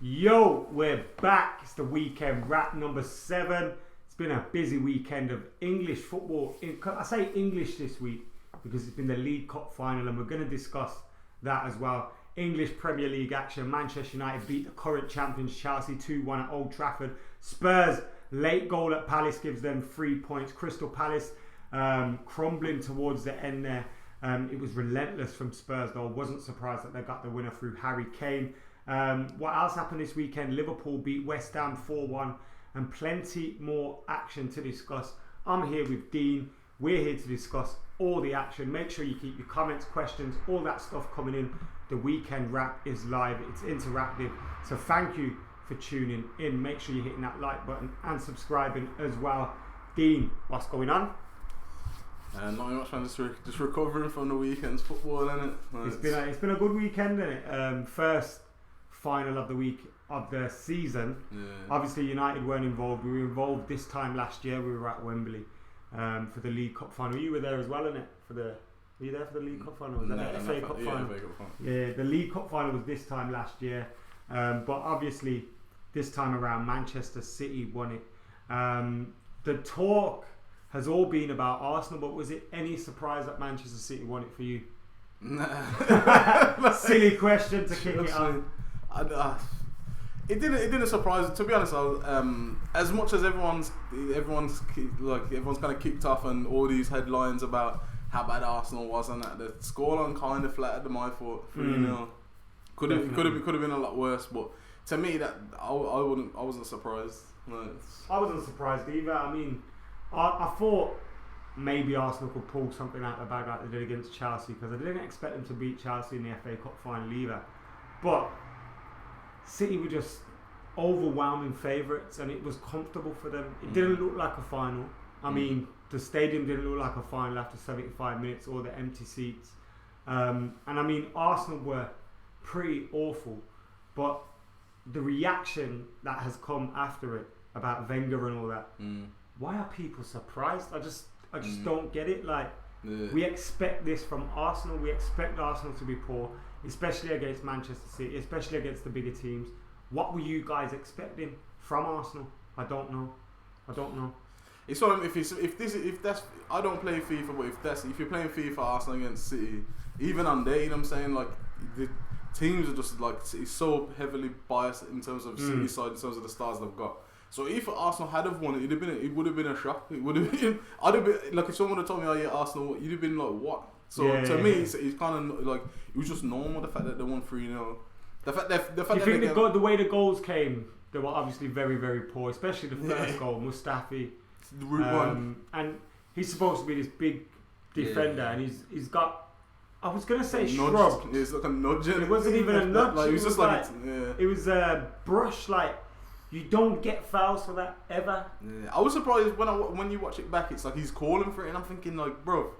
Yo, we're back. It's the weekend wrap number 7. It's been a busy weekend of English football. I say English this week because it's been the League Cup final and we're going to discuss that as well. English Premier League action. Manchester United beat the current champions Chelsea 2-1 at Old Trafford. Spurs late goal at Palace gives them 3 points. Crystal Palace crumbling towards the end there. It was relentless from Spurs though. I wasn't surprised that they got the winner through Harry Kane. What else happened this weekend? Liverpool beat West Ham 4-1 and plenty more action to discuss. I'm here with Dean. We're here to discuss all the action. Make sure you keep your comments, questions, all that stuff coming in. The weekend wrap is live. It's interactive. So thank you for tuning in. Make sure you're hitting that like button and subscribing as well. Dean, what's going on? Not much, man. Just recovering from the weekend's football, innit? It's been a good weekend, innit? First final of the week of the season. Yeah. Obviously United weren't involved. We were involved this time last year. We were at Wembley for the League Cup final. You were there as well, innit? Were you there for the League Cup final? Was that the FA Cup final? FA Cup final. Yeah, the League Cup final was this time last year. But obviously this time around Manchester City won it. The talk has all been about Arsenal, but was it any surprise that Manchester City won it for you? Nah. Silly question to kick it off. It didn't surprise. To be honest, as much as everyone's kind of kicked off and all these headlines about how bad Arsenal was and that, the scoreline kind of flattered them. I thought 3-0 could have been a lot worse. But to me, that I wasn't surprised. I wasn't surprised either. I mean, I thought maybe Arsenal could pull something out of the bag like they did against Chelsea, because I didn't expect them to beat Chelsea in the FA Cup final either. But City were just overwhelming favourites and it was comfortable for them. It didn't look like a final. I mean, the stadium didn't look like a final after 75 minutes or the empty seats. And I mean, Arsenal were pretty awful, but the reaction that has come after it about Wenger and all that, why are people surprised? I just don't get it. Like, we expect this from Arsenal. We expect Arsenal to be poor, especially against Manchester City, especially against the bigger teams. What were you guys expecting from Arsenal? I don't know. It's sort of if that's I don't play FIFA, but if you're playing FIFA Arsenal against City, even on day, you know what I'm saying, like the teams are just like, it's so heavily biased in terms of City side, in terms of the stars they've got. So if Arsenal had have won it, it would have been a shock. It would have been. I'd have been like, if someone had told me, "Oh yeah, Arsenal," you'd have been like, "What?" So to me, it's kind of like, it was just normal, the fact that they won 3-0. The fact Do you think the way the goals came, they were obviously very, very poor, especially the first goal, Mustafi. The root one. And he's supposed to be this big defender, and he's got, I was gonna say shrugged. It's like a nudge. It wasn't even a nudge. Like, it was just like it was a brush. Like, you don't get fouls for that ever. Yeah. I was surprised when you watch it back. It's like he's calling for it, and I'm thinking like, bro,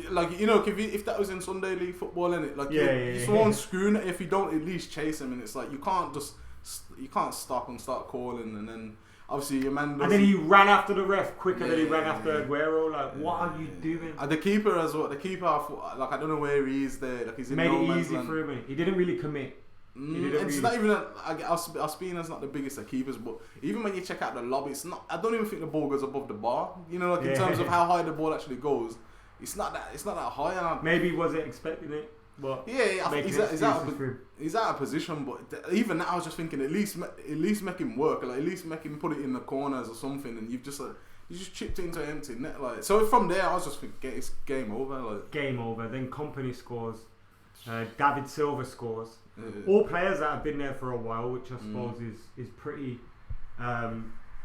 like, you know, if that was in Sunday League football, innit? Like, someone's screwing it if you don't at least chase him, and it's like you can't stop and start calling, and then obviously your man. And then he ran after the ref quicker than he ran after Aguero. Like, what are you doing? And the keeper as well. The keeper, like, I don't know where he is there. Like, he's in made it easy for him. He didn't really commit. It's not even Ospina's not the biggest at keepers, but even when you check out the lob, it's not. I don't even think the ball goes above the bar. You know, like in terms of how high the ball actually goes, it's not that high. Maybe he wasn't expecting it, but he's out of position. But even that, I was just thinking, at least make him work, like at least make him put it in the corners or something, and you just chipped it into an empty net. Like, so from there, I was just thinking, it's game over. Like, game over. Then Company scores. David Silva scores. All players that have been there for a while, which I suppose is pretty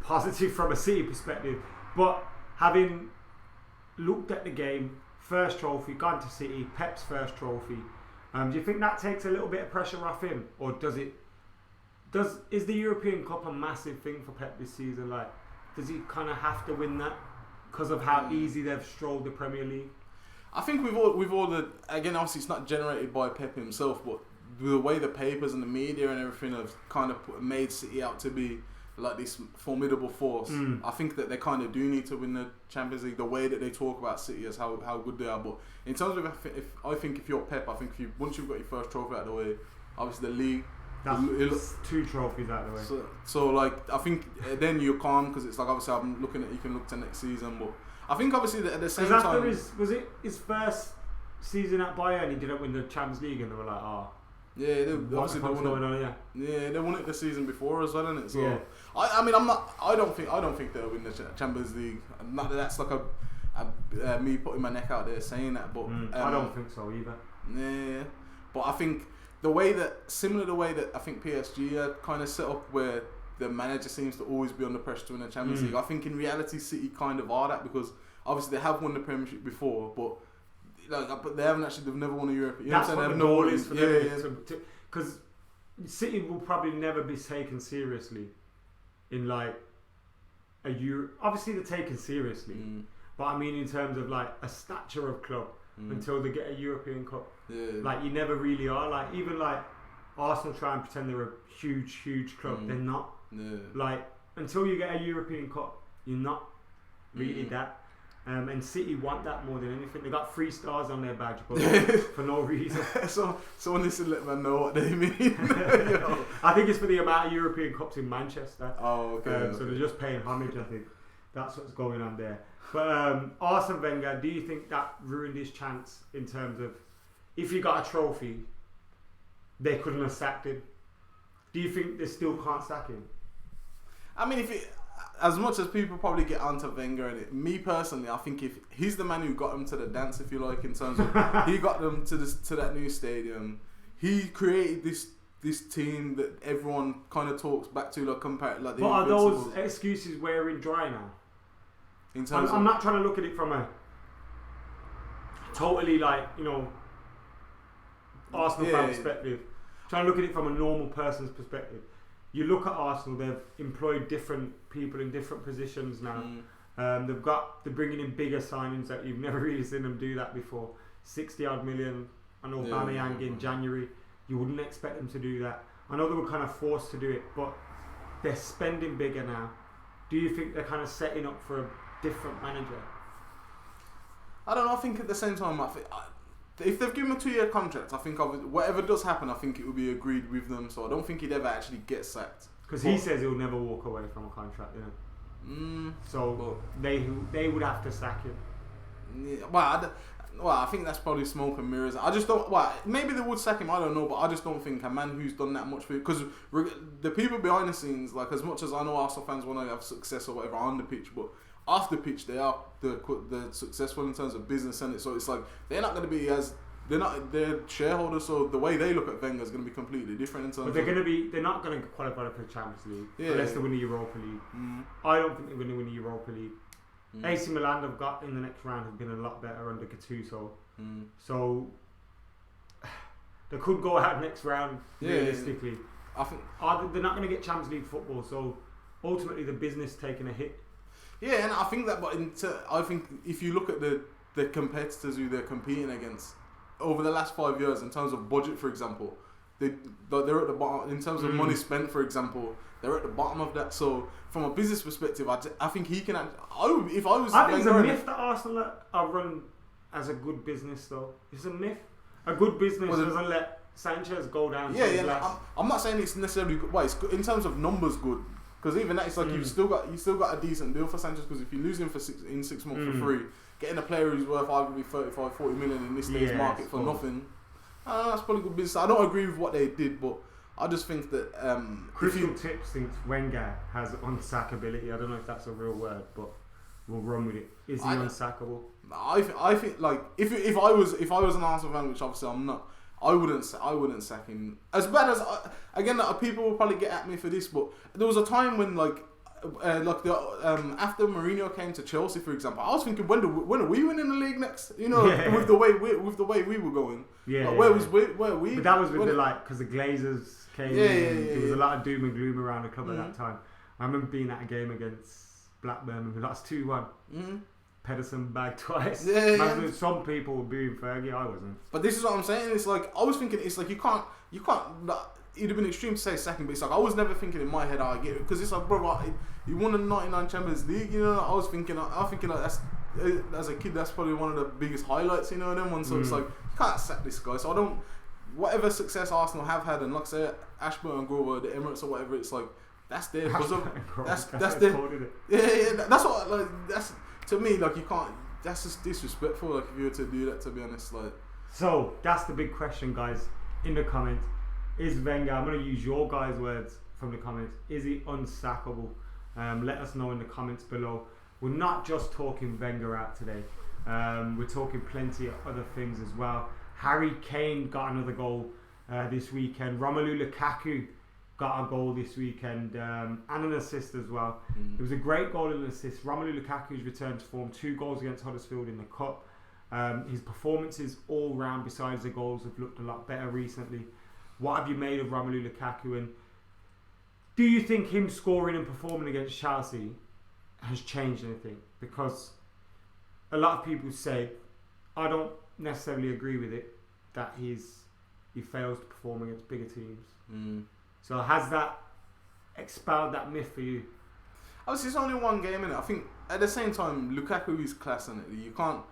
positive from a City perspective. But having looked at the game, first trophy, gone to City, Pep's first trophy, do you think that takes a little bit of pressure off him, or is the European Cup a massive thing for Pep this season? Like, does he kind of have to win that because of how easy they've strolled the Premier League? I think with all the, again, obviously it's not generated by Pep himself, but the way the papers and the media and everything have kind of made City out to be like this formidable force. I think that they kind of do need to win the Champions League. The way that they talk about City as how good they are, but in terms of if you're Pep, I think once you've got your first trophy out of the way, obviously the league That's 2 trophies out of the way. So like I think then you're calm because it's like obviously I'm looking at you can look to next season, but I think obviously at the same time. Because after was it his first season at Bayern, he didn't win the Champions League, and they were like, yeah, they obviously they won it. Yeah, they won it the season before as well, isn't it? So yeah. I mean, I don't think they'll win the Champions League. Not that that's like a me putting my neck out there saying that, but I don't think so either. Yeah, but I think similar to the way that I think PSG are kind of set up, where the manager seems to always be under pressure to win the Champions League. I think in reality, City kind of are that because obviously they have won the Premiership before, but they haven't actually. They've never won a Europe. That's what the goal is for them. Because City will probably never be taken seriously in like a Euro. Obviously, they're taken seriously, but I mean in terms of like a stature of club until they get a European Cup. Yeah. Like you never really are. Like even like Arsenal try and pretend they're a huge club. They're not. Yeah. Like until you get a European Cup, you're not really that. And City want that more than anything. They got 3 stars on their badge, but for no reason. So someone needs to let them know what they mean. I think it's for the amount of European Cups in Manchester. Oh, okay. So they're just paying homage. I think that's what's going on there. But Arsene Wenger, do you think that ruined his chance in terms of if he got a trophy, they couldn't have sacked him? Do you think they still can't sack him? I mean, as much as people probably get onto Wenger and it, me personally, I think if he's the man who got them to the dance, if you like, in terms of he got them to that new stadium, he created this team that everyone kind of talks back to, like compared like. But are those excuses wearing dry now? In terms, I'm not trying to look at it from a totally like Arsenal fan perspective. I'm trying to look at it from a normal person's perspective. You look at Arsenal; they've employed different people in different positions now. They're bringing in bigger signings that you've never really seen them do that before. 60-odd million on Aubameyang in January. You wouldn't expect them to do that. I know they were kind of forced to do it, but they're spending bigger now. Do you think they're kind of setting up for a different manager? I don't know. I think at the same time, if they've given him a 2-year contract, I think whatever does happen, I think it will be agreed with them. So I don't think he'd ever actually get sacked. Because he says he'll never walk away from a contract, they would have to sack him. Yeah, well, I think that's probably smoke and mirrors. I just don't. Well, maybe they would sack him. I don't know, but I just don't think a man who's done that much for it. Because the people behind the scenes, like as much as I know Arsenal fans want to have success or whatever on the pitch, but off the pitch they are the successful in terms of business, and so it's like they're not going to be as they're shareholders, so the way they look at Wenger is going to be completely different in terms. But they're not going to qualify for the Champions League unless they win the Europa League. I don't think they're going to win the Europa League. AC Milan have got in the next round have been a lot better under Gattuso, so they could go out next round realistically. I think they're not going to get Champions League football, so ultimately the business taking a hit. Yeah, and I think that, but I think if you look at the competitors who they're competing against over the last 5 years in terms of budget, for example, they're at the bottom in terms of money spent, for example. They're at the bottom of that. So from a business perspective, I think he can. I think it's a myth that Arsenal are run as a good business, though. It's a myth. A good business doesn't let Sanchez go down. I'm not saying it's necessarily good. Well, it's good in terms of numbers, good. Because even that, it's like you've still got a decent deal for Sanchez. Because if you lose him for 6 months for free, getting a player who's worth arguably 35, 40 million in this day's market for nothing, that's probably good business. I don't agree with what they did, but I just think that Crystal Tips thinks Wenger has unsackability. I don't know if that's a real word, but we'll run with it. Is he unsackable? I think like if I was an Arsenal fan, which obviously I'm not, I wouldn't sack him. As bad as again, people will probably get at me for this, but there was a time when after Mourinho came to Chelsea, for example, I was thinking, when are we winning the league next? With the way we were going. Where are we? But that was with because the Glazers came in. There was a lot of doom and gloom around the club at that time. I remember being at a game against Blackburn and we lost 2-1. Pedersen bagged twice. Some people were booing Fergie, I wasn't. But this is what I'm saying. It's like I was thinking. It's like you can't. It'd have been extreme to say second, but it's like I was never thinking in my head I get it because it's like, bro, you won the '99 Champions League. I was thinking like that's as a kid that's probably one of the biggest highlights. Them ones. So it's like you can't sack this guy. So I don't. whatever success Arsenal have had, and like I say, Ashburn Grove, the Emirates or whatever, it's like that's there because of that's their that's what like that's to me like you can't. That's just disrespectful. Like if you were to do that, to be honest, like. So that's the big question, guys. In the comments, is Wenger? I'm going to use your guys' words from the comments. Is he unsackable? Let us know in the comments below. We're not just talking Wenger out today. We're talking plenty of other things as well. Harry Kane got another goal this weekend. Romelu Lukaku got a goal this weekend and an assist as well. It was a great goal and an assist. Romelu Lukaku's returned to form, 2 goals against Huddersfield in the Cup. His performances all round besides the goals have looked a lot better recently. What have you made of Romelu Lukaku, and do you think him scoring and performing against Chelsea has changed anything? Because a lot of people say, I don't necessarily agree with it, that he fails to perform against bigger teams. So has that expelled that myth for you? Obviously, it's only one game, innit? I think at the same time, Lukaku is class, innit? You can't,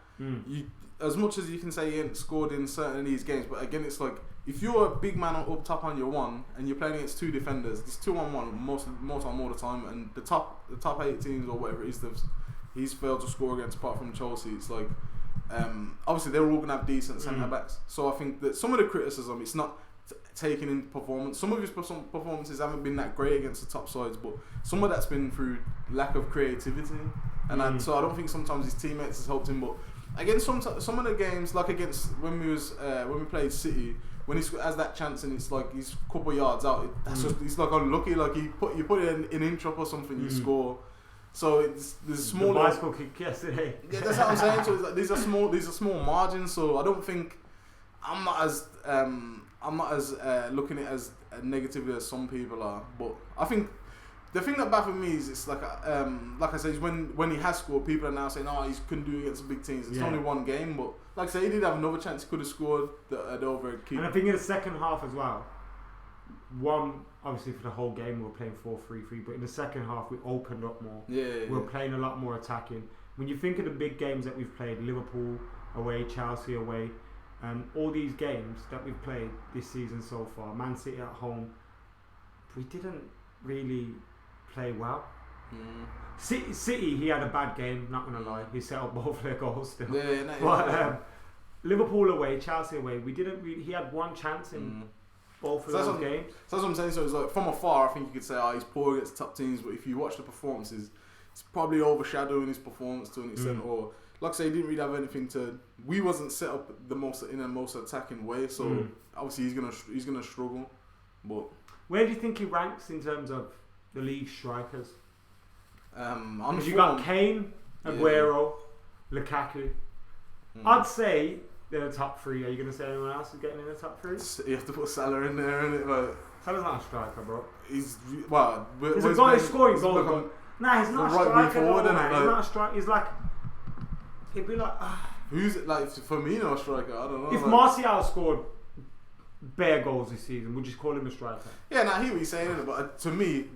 as much as you can say he ain't scored in certain of these games, but again, it's like if you're a big man up top on your one and you're playing against 2 defenders, it's 2-on-1 most time all the time, and the top 8 teams or whatever it is that he's failed to score against, apart from Chelsea. It's like obviously they're all gonna have decent centre backs, so I think that some of the criticism, it's not taken in performance. Some of his performances haven't been that great against the top sides, but some of that's been through lack of creativity, and so I don't think sometimes his teammates has helped him. But against some of the games, like against when we played City, when he has that chance and it's like he's a couple of yards out, that's just, it's like unlucky. Like you put it in an inch up or something, you score. So there's small bicycle kick yesterday. Yeah, that's what I'm saying. So it's like, these are small margins. So I don't think I'm not as looking at it as negatively as some people are. But I think the thing that baffles me is it's like I said, when he has scored, people are now saying, oh, he couldn't do it against the big teams. It's only one game, but like I said, he did have another chance. He could have scored the over keeper. And I think in the second half as well, obviously for the whole game we were playing 4-3-3, but in the second half we opened up more. We were playing a lot more attacking. When you think of the big games that we've played, Liverpool away, Chelsea away, and all these games that we've played this season so far, Man City at home, we didn't really play well. City, he had a bad game, not going to lie. He set up both their goals still. But Liverpool away, Chelsea away, we didn't really, he had one chance in both of those games. So that's what I'm saying. So it's like from afar, I think you could say, he's poor against top teams, but if you watch the performances, it's probably overshadowing his performance to an extent, or like I say, he didn't really have anything to. We wasn't set up in the most attacking way, so obviously he's gonna struggle. But where do you think he ranks in terms of the league strikers? You got Kane, Aguero, Lukaku. I'd say they're the top 3. Are you gonna say anyone else is getting in the top 3? You have to put Salah in there, innit? Like, Salah's not a striker, bro. He's a guy who's scoring goals. Nah, he's not a striker. Forward, he's not a striker. He's like, he'd be like, who's it? Like Firmino, a striker? I don't know. If Martial scored bare goals this season, would you call him a striker? Yeah, I hear what you're saying, but to me,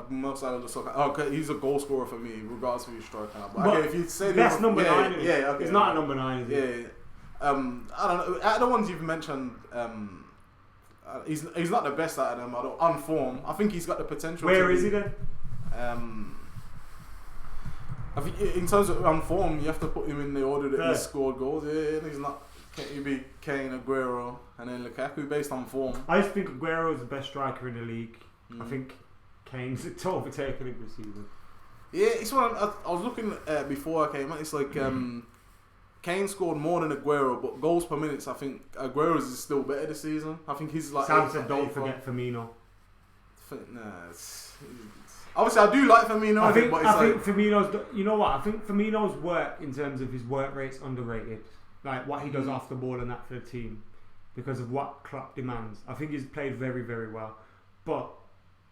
Mo Salah looks like okay, he's a goal scorer for me, regardless of who's striker. But okay, if you say best number 9, okay, he's not a number 9, is he? Yeah. I don't know. Out of the ones you've mentioned, he's not the best out of them. On form, I think he's got the potential. Where is he then? I think in terms of on form, you have to put him in the order that he's scored goals. Yeah, he's not. He'd be Kane, Aguero, and then Lukaku based on form. I just think Aguero is the best striker in the league. I think Kane's overtaken him this season. Yeah, it's what I was looking at before I came out. It's like Kane scored more than Aguero, but goals per minute, I think Aguero's is still better this season. I think he's like. Sam said, "Don't forget Firmino." Obviously, I do like Firmino. I think Firmino's. You know what? I think Firmino's work in terms of his work rate's underrated. Like what he does off the ball and that for the team, because of what Klopp demands. I think he's played very, very well, but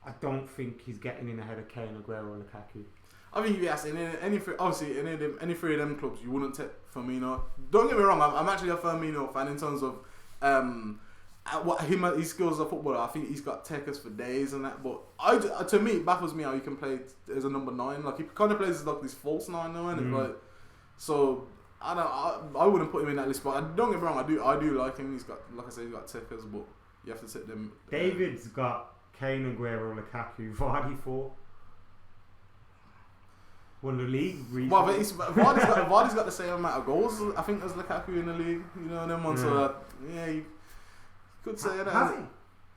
I don't think he's getting in ahead of Kane, Aguero, or Lukaku. I think if you ask any three of them clubs, you wouldn't take Firmino. Don't get me wrong, I'm actually a Firmino fan in terms of his skills as a footballer. I think he's got takers for days and that. But to me, it baffles me how he can play as a number 9. Like he kind of plays as like this false 9 now, and like so. I wouldn't put him in that list, but don't get me wrong, I do like him. He's got, like I said, he's got tickers, but you have to take them. David's got Kane, Aguero, Lukaku, Vardy 4. Won the league recently. Well, but Vardy's got the same amount of goals, I think, as Lukaku in the league. You know, them ones. So you could say that. Has he?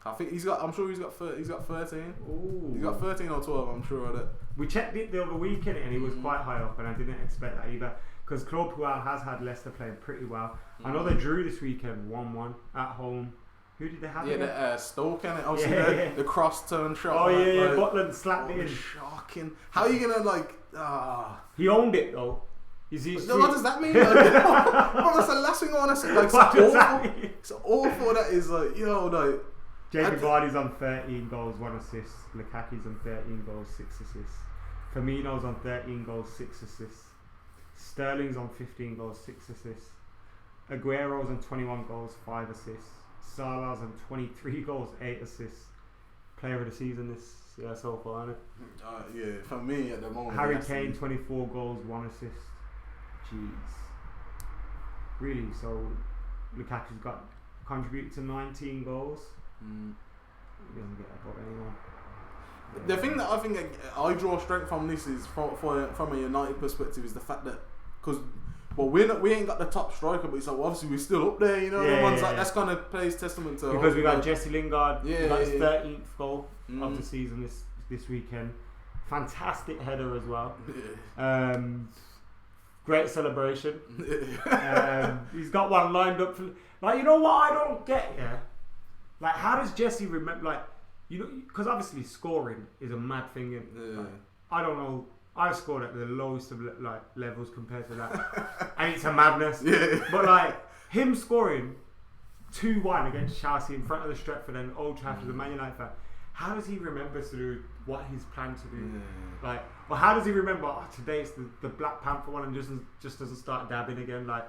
I think he's got. I'm sure he's got 13. Ooh. He's got 13 or 12. I'm sure of that. We checked it the other weekend and he was quite high up, and I didn't expect that either. Because Claude Puel has had Leicester playing pretty well. I know they drew this weekend 1-1 at home. Who did they have? Yeah, the Stoke, and obviously the cross turn shot. Oh yeah, like, Butland slapped it in. Shocking. How are you gonna like? He owned it though. What does that mean? Like, that's the last thing I want to say. Like, it's awful. That is like, like. Jamie Vardy's on 13 goals, 1 assist. Lukaku's on 13 goals, 6 assists. Firmino's on 13 goals, 6 assists. Sterling's on 15 goals, 6 assists. Aguero's on 21 goals, 5 assists. Salah's on 23 goals, 8 assists. Player of the season so far, isn't it? Yeah, for me at the moment. Harry Kane, 24 goals, 1 assist. Jeez. Really? So Lukaku's got contributed to 19 goals. He doesn't get above anyone. The thing that I think I draw strength from this is from a United perspective is the fact that we ain't got the top striker, but it's like obviously we're still up there, like that's kind of plays testament to because we got Jesse Lingard, he got his 13th goal of the season this weekend. Fantastic header as well. Great celebration. He's got one lined up for, like, you know what I don't get, like, how does Jesse remember, like, because obviously scoring is a mad thing. Like, I don't know. I've scored at the lowest of levels compared to that, and it's a madness. But like him scoring 2-1 against Chelsea in front of the Stretford and Old Trafford, the Man United fan. How does he remember to do what he's planned to do? Like, or how does he remember? Today it's the Black Panther one, and just doesn't start dabbing again. Like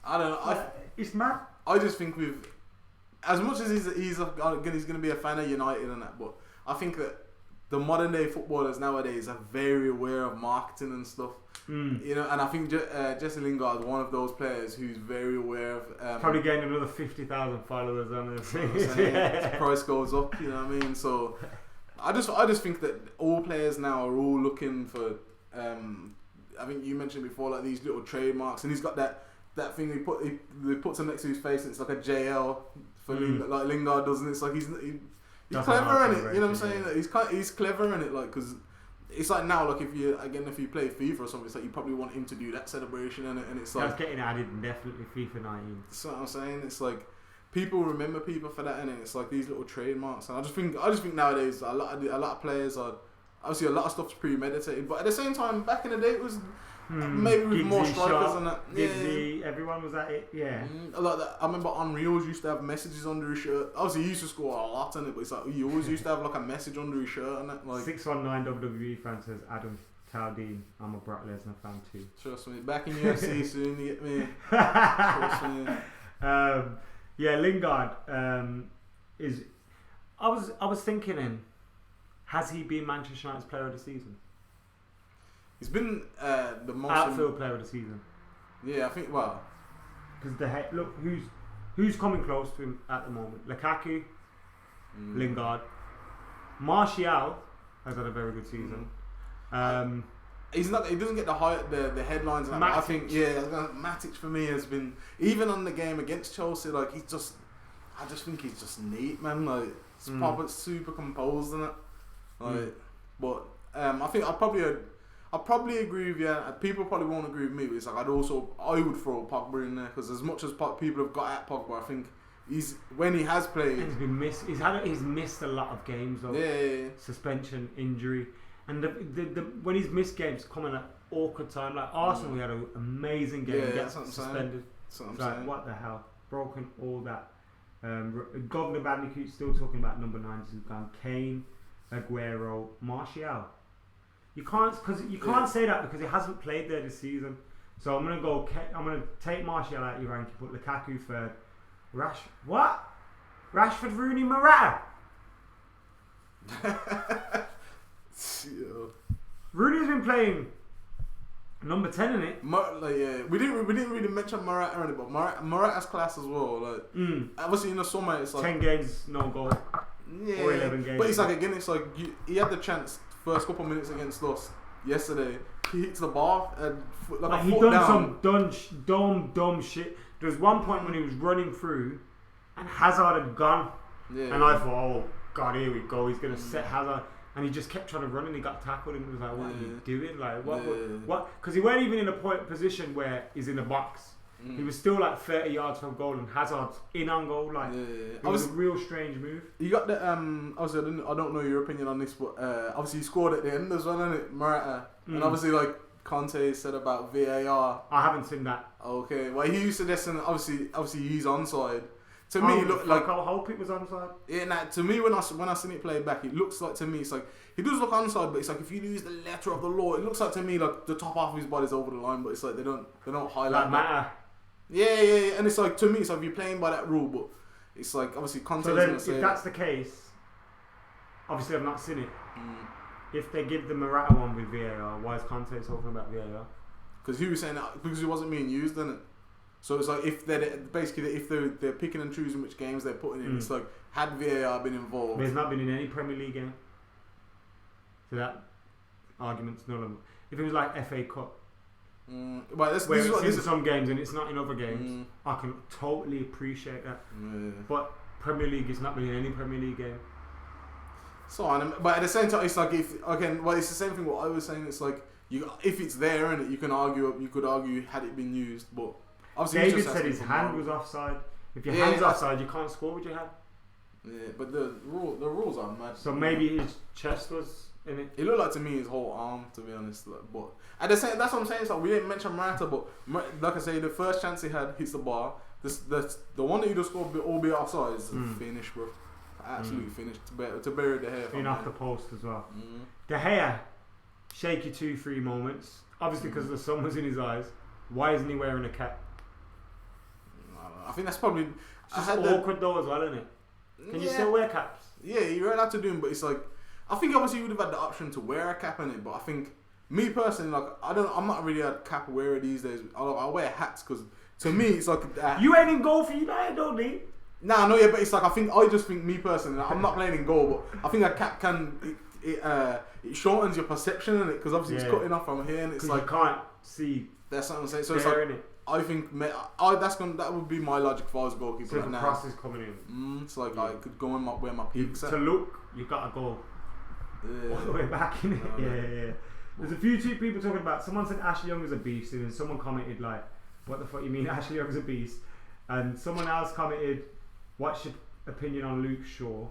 I don't know. It's mad. I just think as much as he's going to be a fan of United and that, but I think that the modern day footballers nowadays are very aware of marketing and stuff. And I think Jesse Lingard is one of those players who's very aware of. Probably getting another 50,000 followers on this. The price goes up, you know what I mean? So I just think that all players now are all looking for. I think you mentioned before, like these little trademarks, and he's got that thing he puts him next to his face, and it's like a JL for Lingard, like Lingard doesn't. It's like he's clever in it. You know what I'm saying? He's clever in it, like, because it's like now, like if you play FIFA or something, it's like you probably want him to do that celebration and it's like that's getting added definitely FIFA 19. That's what I'm saying. It's like people remember people for that, and it's like these little trademarks. And I just think nowadays a lot of players are obviously a lot of stuff's premeditated, but at the same time, back in the day it was. Maybe with Giggsy, more strikers and that. Giggsy, everyone was at it. Like that. I remember Unreal used to have messages under his shirt. Obviously, he used to score a lot in it, but it's like he always used to have like a message under his shirt and that. Like 619 WWE fan says Adam Caldine. I'm a Brock Lesnar fan too. Trust me, back in UFC soon, you get me. Trust me. Lingard is. I was thinking, has he been Manchester United's player of the season? He's been the most outfield player of the season. Yeah, I think. Well, because look who's coming close to him at the moment. Lukaku, Lingard, Martial has had a very good season. He doesn't get the headlines. And I think Matic for me has been, even on the game against Chelsea. Like I just think he's just neat, man. Like it's proper, super composed in it. Like, but I think I probably agree with you. People probably won't agree with me, but it's like I would throw Pogba in there, because as much as people have got at Pogba, I think when he has played, and he's been missed. He's missed a lot of games though. Suspension, injury, and when he's missed games coming at awkward time. Like Arsenal, we had an amazing game. Gets suspended. What the hell? Broken all that. Governor Bandicoot still talking about number 9 who's gone. Kane, Aguero, Martial. You can't say that because he hasn't played there this season. So I'm gonna take Martial out of your ranking, put Lukaku third. Rashford, Rooney, Morata. Rooney's been playing Number 10 in it. We didn't really mention Morata earlier, but Morata's class as well. Like, obviously in the summer, it's like 10 games, no goal. Yeah, or 11 games. But it's like again, it's like he had the chance first couple of minutes against us yesterday. He hits the bar and like a foot down. Some dumb shit. There was one point when he was running through, and Hazard had gone, and I thought, oh god, here we go. He's gonna set Hazard. And he just kept trying to run and he got tackled and he was like, what are you doing? Like, what? Because he weren't even in a position where he's in the box. He was still like 30 yards from goal and Hazard's in on goal. Like, it was a real strange move. You got the, obviously I don't know your opinion on this, but obviously he scored at the end as well, didn't it? Morata. And obviously like Conte said about VAR. I haven't seen that. Okay, well he used to listen, obviously he's onside. To me, it looked like I hope it was onside. Yeah, nah, to me when I seen it play back, it looks like to me it's like he does look onside, but it's like if you use the letter of the law, it looks like to me like the top half of his body's over the line, but it's like they don't highlight that matter. Yeah, and it's like to me, it's like you're playing by that rule, but it's like obviously Conte's gonna say. If that's the case, obviously I've not seen it. If they give the Morata one with VAR, why is Conte talking about VAR? Because he was saying that because it wasn't being used, didn't it? So it's like if they're picking and choosing which games they're putting in, it's like had VAR been involved. But he's not been in any Premier League game. So that argument's null. If it was like FA Cup, where it's in some games and it's not in other games, I can totally appreciate that. But Premier League is not been in any Premier League game. So, but at the same time, it's like it's the same thing. What I was saying, it's like if it's there and you could argue had it been used, but. David said his hand was offside. If your hand's offside, you can't score with your hand. Yeah, but the rules are mad. So maybe his chest was in it. It looked like to me his whole arm, to be honest. But at the same, that's what I'm saying. So we didn't mention Morata, but like I say, the first chance he had hits the bar. The one that he just scored, albeit offside, is a finish, bro. Absolute finish to bury De Gea. In off the post as well. De Gea, shaky 2-3 moments. Obviously because the sun was in his eyes. Why isn't he wearing a cap? I think that's probably it's awkward though as well, isn't it? Can you still wear caps? Yeah, you're allowed to do them, but it's like I think obviously you would have had the option to wear a cap in it, but I think me personally, like I'm not really a cap wearer these days. I wear hats because to me it's like you ain't in goal for United, don't you? Nah, no, yeah, but it's like I just think me personally, like, I'm not playing in goal, but I think a cap it shortens your perception in it because obviously it's cutting off from here and it's like you can't see. That's what I'm saying. So it's like. I think that would be my logic if I was a goalkeeper. So the cross is coming in. It's like I could go in where my peaks at. To look, you got to go all the way back in it. Yeah. There's a few people talking about. Someone said Ashley Young is a beast, and then someone commented like, "What the fuck you mean Ashley Young is a beast?" And someone else commented, "What's your opinion on Luke Shaw?"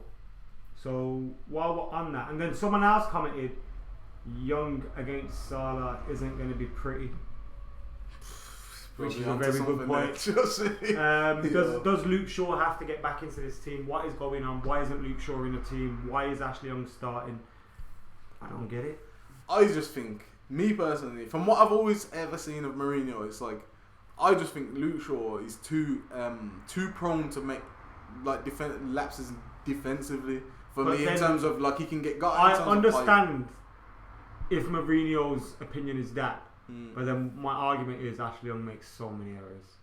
So while we're on that, and then someone else commented, "Young against Salah isn't going to be pretty." Which is a very good point. Does Luke Shaw have to get back into this team? What is going on? Why isn't Luke Shaw in the team? Why is Ashley Young starting? I don't get it. I just think, me personally, from what I've always ever seen of Mourinho, it's like I just think Luke Shaw is too prone to make like lapses defensively for me in terms of like he can get got. I understand if Mourinho's opinion is that. But then my argument is Ashley Young makes so many errors.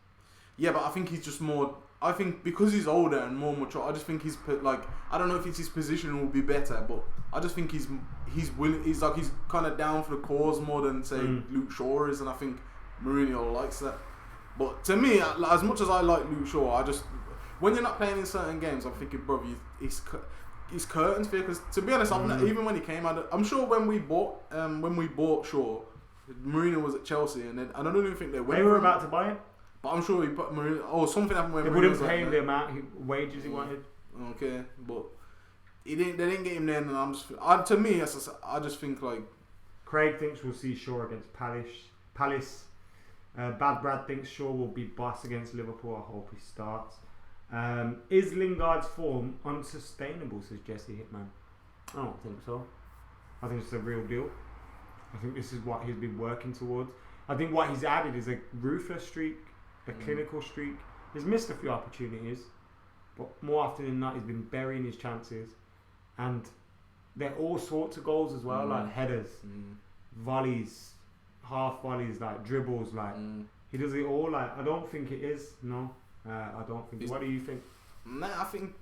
Yeah, but I think he's just more. I think because he's older and more mature, I just think he's like I don't know if it's his position will be better, but I just think he's willing. He's kind of down for the cause more than say Luke Shaw is, and I think Mourinho likes that. But to me, as much as I like Luke Shaw, I just when you're not playing in certain games, I'm thinking, bro, it's curtains for you. Because to be honest, even when he came out, I'm sure when we bought Shaw. Mourinho was at Chelsea, and then I don't even think they went. They were about to buy him, but I'm sure he put Mourinho. Oh, something happened when they wouldn't pay him the amount wages he wanted. Okay, but they didn't get him then, and to me, I just think like Craig thinks we'll see Shaw against Palace. Bad Brad thinks Shaw will be boss against Liverpool. I hope he starts. Is Lingard's form unsustainable? Says Jesse Hitman. I don't think so. I think it's a real deal. I think this is what he's been working towards. I think what he's added is a ruthless streak, a clinical streak. He's missed a few opportunities, but more often than not, he's been burying his chances. And they're all sorts of goals as well, like headers, volleys, half volleys, like dribbles, like he does it all. Like I don't think it is. No, I don't think. What do you think? Nah, I think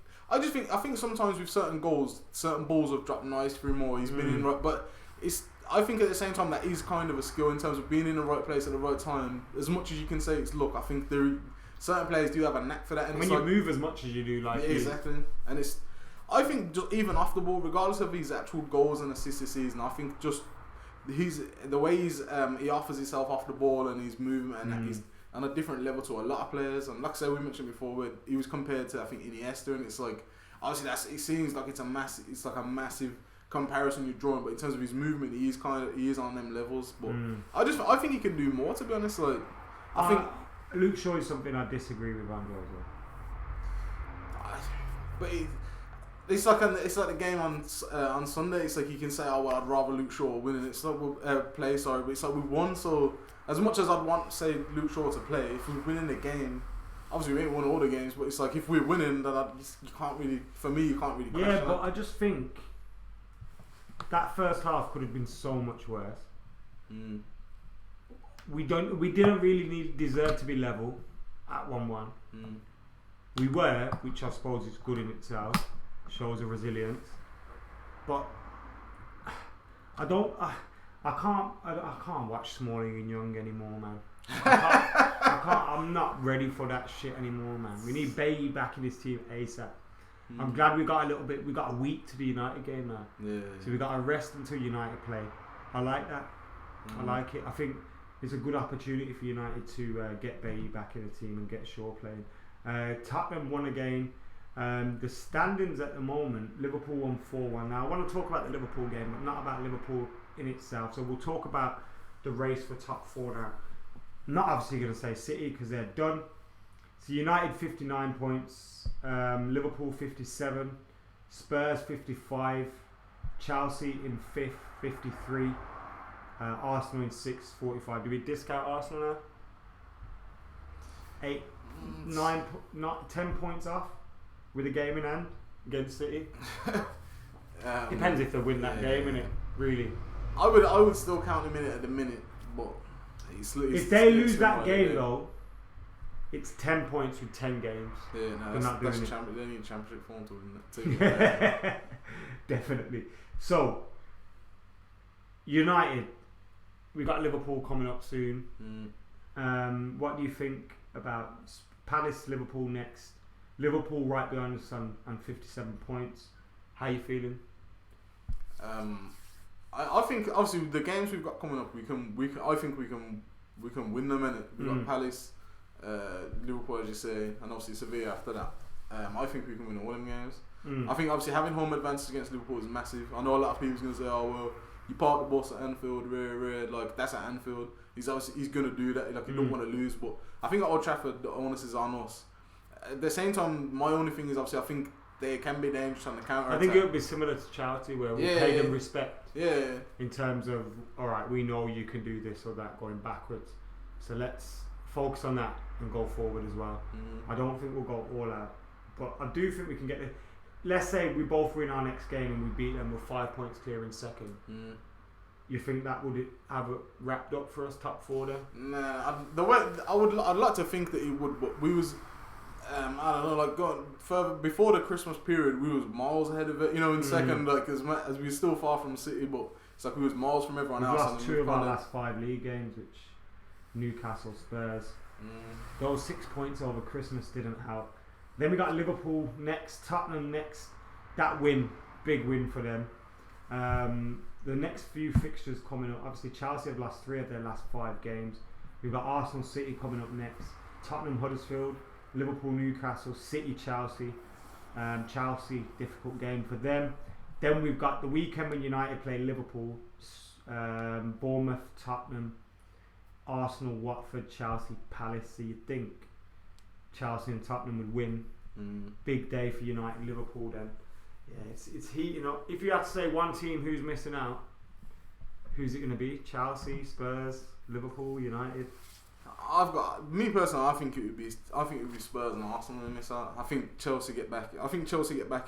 sometimes with certain goals, certain balls have dropped nice through more. He's been in right, but I think at the same time that is kind of a skill in terms of being in the right place at the right time. As much as you can say it's luck, I think certain players do have a knack for that. And when you move as much as you do, like exactly, and I think just even off the ball, regardless of his actual goals and assists this season, I think just the way he offers himself off the ball and his movement and he's on a different level to a lot of players. And like I said, we mentioned before, where he was compared to I think Iniesta, and it's like obviously it seems like it's a massive comparison you're drawing, but in terms of his movement, he is on them levels. But I think he can do more. To be honest, like I think Luke Shaw is something I disagree with Van Gogh. But it's like the game on Sunday. It's like you can say, "Oh well, I'd rather Luke Shaw win," and it's not but it's like we won. So as much as I'd want say Luke Shaw to play, if we're winning the game, obviously we ain't won all the games. But it's like if we're winning, then you can't really. For me, you can't really. Yeah, but I just think that first half could have been so much worse. We didn't really deserve to be level at 1-1. We were, which I suppose is good in itself, shows a resilience. But I can't watch Smalling and Young anymore, man. I'm not ready for that shit anymore, man. We need Bailly back in his team ASAP. I'm glad we got a week to the United game now. Yeah. So we got to rest until United play. I like that. I like it. I think it's a good opportunity for United to get Bailly back in the team and get Shaw playing. Tottenham won again. The standings at the moment, Liverpool won 4-1. Now I want to talk about the Liverpool game, but not about Liverpool in itself. So we'll talk about the race for top 4 now. I'm not obviously going to say City because they're done. So United 59 points, Liverpool 57, Spurs 55, Chelsea in 5th 53, Arsenal in 6th 45. Do we discount Arsenal now? 10 points off with a game in hand against City. Depends if they win that game, innit? Really. I would still count them in it at the minute, but if they lose that game though, it's 10 points with 10 games. Yeah, no, that's they need championship form to win that. Definitely. So United, we got Liverpool coming up soon. What do you think about Palace, Liverpool next? Liverpool right behind us on 57 points. How are you feeling? I think obviously the games we've got coming up, we can win them, and we've got Palace, Liverpool as you say, and obviously Sevilla after that. I think we can win all them games. I think obviously having home advantage against Liverpool is massive. I know a lot of people's gonna say, "Oh well, you park the bus at Anfield, like that's at Anfield." He's gonna do that. Like he don't want to lose, but I think at Old Trafford the onus is on us. At the same time, my only thing is obviously I think they can be dangerous on the counter. I think it would be similar to Chelsea where we pay them respect. Yeah. In terms of, alright, we know you can do this or that going backwards. So let's focus on that and go forward as well. I don't think we'll go all out. But I do think we can get it. Let's say we both win our next game and we beat them with 5 points clear in second. You think that would have it wrapped up for us, top 4 then? Nah, I'd like to think that it would, but we was I don't know, like going further before the Christmas period, we was miles ahead of it. You know, in second, like as we're still far from City, but it's like we was miles from everyone else. We've lost 2 of our last 5 league games, which Newcastle, Spurs. Those 6 points over Christmas didn't help. Then we got Liverpool next, Tottenham next. That win, big win for them. The next few fixtures coming up, obviously Chelsea have lost 3 of their last 5 games. We've got Arsenal, City coming up next. Tottenham, Huddersfield. Liverpool, Newcastle, City, Chelsea. Chelsea, difficult game for them. Then we've got the weekend when United play Liverpool, Bournemouth, Tottenham, Arsenal, Watford, Chelsea, Palace. So you'd think Chelsea and Tottenham would win. Big day for United, Liverpool then. Yeah, it's heating up. If you had to say one team who's missing out, who's it going to be? Chelsea, Spurs, Liverpool, United? Me personally, I think it would be Spurs and Arsenal that miss out. I think Chelsea get back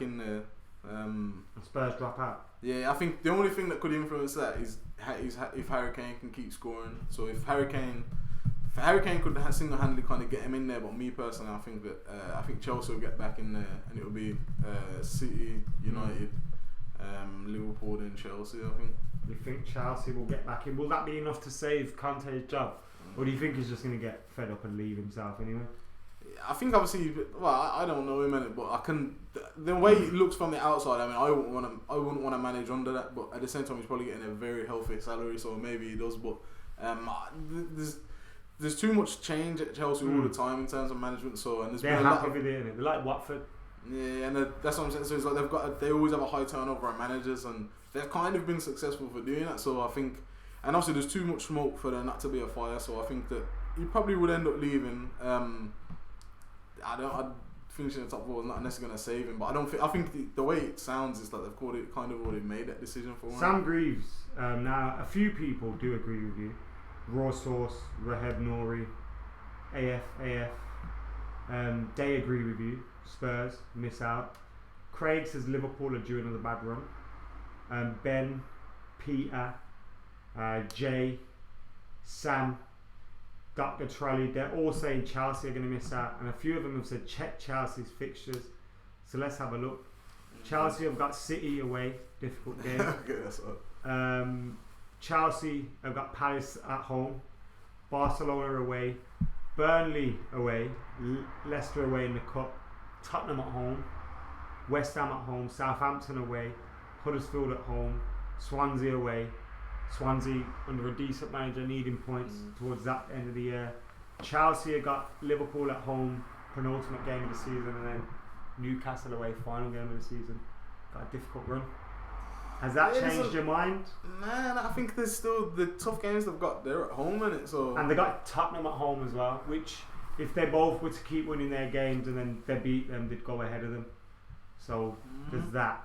in And Spurs drop out. Yeah, I think the only thing that could influence that is if Harry Kane can keep scoring. So if Harry Kane could single-handedly kind of get him in there, but me personally, I think Chelsea will get back in there, and it will be City, United, Liverpool, and Chelsea. I think. You think Chelsea will get back in? Will that be enough to save Conte's job, or do you think he's just going to get fed up and leave himself anyway? I think obviously, well, I don't know him, but I can. The way it looks from the outside, I mean, I wouldn't want to manage under that, but at the same time, he's probably getting a very healthy salary, so maybe he does. But there's too much change at Chelsea all the time in terms of management. So and they're happy with it, innit? They're like Watford. Yeah, and that's what I'm saying. So it's like they always have a high turnover of managers, and they've kind of been successful for doing that. So I think, and also there's too much smoke for there not to be a fire. So I think that he probably would end up leaving. I finishing the top four is not necessarily going to save him, but I think the way it sounds is like they've kind of already made that decision for him. Sam Greaves. Now a few people do agree with you. Raw Sauce, Raheb Nouri, AF. They agree with you. Spurs miss out. Craig says Liverpool are due another bad run. Ben, Peter, Jay, Sam, Dr. Trolley, they're all saying Chelsea are going to miss out, and a few of them have said check Chelsea's fixtures. So let's have a look. Chelsea have got City away, difficult game. Okay, that's all. Chelsea have got Palace at home, Barcelona away, Burnley away, Leicester away in the cup, Tottenham at home, West Ham at home, Southampton away, Huddersfield at home, Swansea away. Swansea under a decent manager needing points towards that end of the year. Chelsea have got Liverpool at home, penultimate game of the season, and then Newcastle away, final game of the season. Got a difficult run. Has that changed your mind? Man, I think there's still the tough games they've got. They're at home, innit? So and they got Tottenham at home as well, which if they both were to keep winning their games and then they beat them, they'd go ahead of them. So there's that.